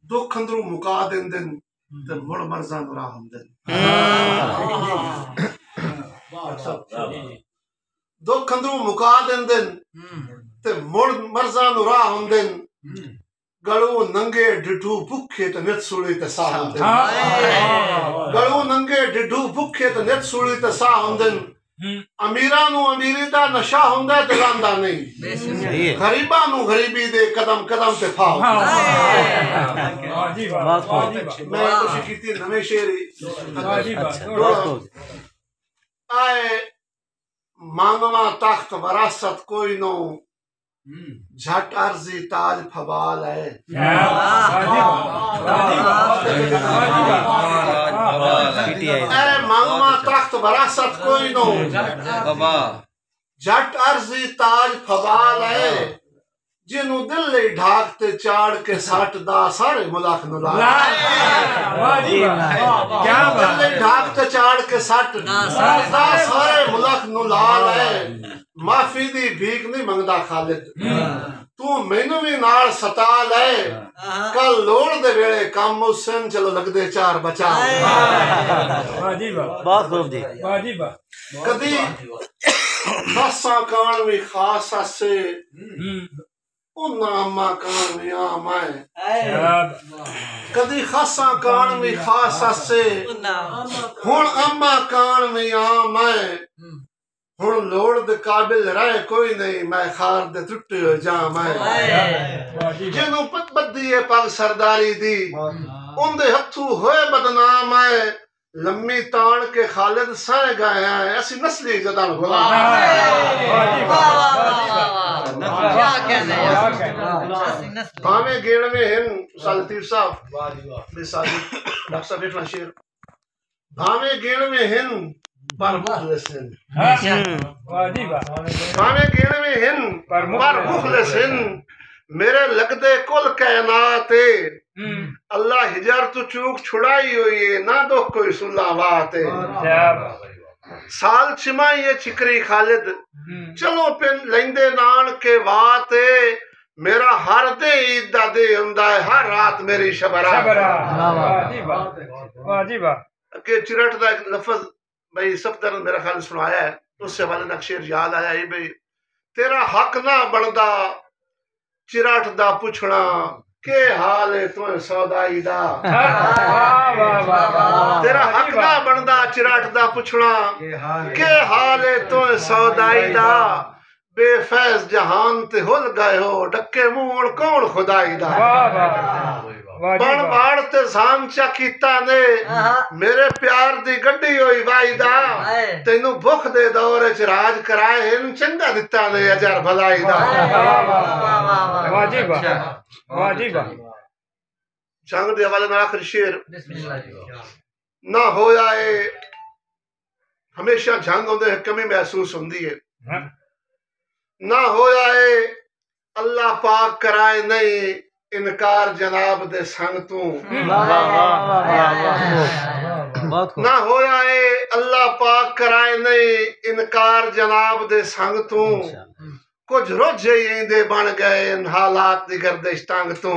दुख अंदरों मुका देंदे ते मुड़ मर्ज़ां नूं राह हुंदे दुख अंदरों मुका देंदे ते मुड़ मर्ज़ां नूं राह हुंदे गलू नंगे डिठू भुखे ते नित सूली ते साह हुंदे गलू नंगे डिठू भुखे ते नित सूली ते साह हुंदे अमीरां नूं अमीरी दा नशा हुंदा ते लांदा नहीं गरीबां नूं गरीबी दे कदम कदम ते फा मैं कोशिश कीती नवें शेर आए मांगवा तख्त वरासत कोई नो झट अर्जी ताज फबाल है मांगवा तख्त वरासत कोई नो झट अर्जी ताज फबाल है जिन्हों दिल ले ढाक ते चाड़ के सट दा सारे मुलाक नु ला दिल ले ढाक ते चाड़ के सट दा सारे मुलाक नु लाल है माफी दी भीख नहीं मंगदा खालिद तू मैनू भी नाल सता ले कल लोड़ दे वेले काम हुसैन चलो लगदे चार बचा बहुत खूब जी कदी खासा कान भी खास से नामा कान में आमाए कदी खासा कान में खास से हुण अम्मा कान में आमाए हुण लोड़ दे काबिल रहे कोई नहीं मैं खार दे टुटे हो जाम है जिन्हों पत बद्दी है पग सरदारी दी उनदे हथू होए बदनाम है लम्मी तान के खालिद सह गए हैं ऐसी नस्ली जदान गुलाम भावे गेड़ में हिन लतीफ साहब डॉक्टर साहब इतना शेर भावे गेड़ में हिन पर मुखलिसिन भावे गेड़ में हिन पर मुखलिसिन मेरे लगदे कुल कायनात अल्लाह हिजर तू चूक छुड़ाई हुई है ना दो कोई सुल्ला बात साल छिमाई ये चिकरी खालिद चलो पिन लेंदे नान के बात मेरा हर दे ईद दा दे हुंदा है हर रात मेरी शबरा के चिरट दा एक लफ्ज भाई सफदर मेरा ख्याल सुनाया है उससे वाले नक्शेर याद आया है भाई तेरा हक ना बनदा चिरट दा पुछना के हाल है तुम सौदाई दा तेरा हक ना बनदा चिरट दा पुछना के हाल है तुम सौदाई दा बेफैज जहान ते हुल गए हो डक्के मुंह कौन खुदाई दा बन बाड़ ते सांचा कीता ने मेरे प्यार दी गड्डी होई वाईदा तेनू भुख दे दौर च राज कराए इन चंगा दिता ने अजर भलाई दा जंग दे हवाले नाल आखिरी शेर ना होया है हमेशा जंग होंदे कमी महसूस हुंदी है ना होया है अल्लाह पाक कराए नहीं इनकार जनाब दे संग तू ना होया है अल्लाह पाक कराए नहीं इनकार जनाब दे संग तू कुछ रोजे इंदे बन गए इन हालात दी गर्दिश तंग तू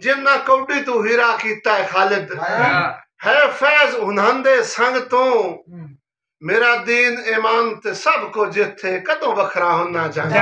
जिन्ना कौडी तू हीरा कीता है खालिद है फैज उन्हंदे संग तू मेरा दीन ईमान ते सब को जिथे कदों वखरा होना चाहिए।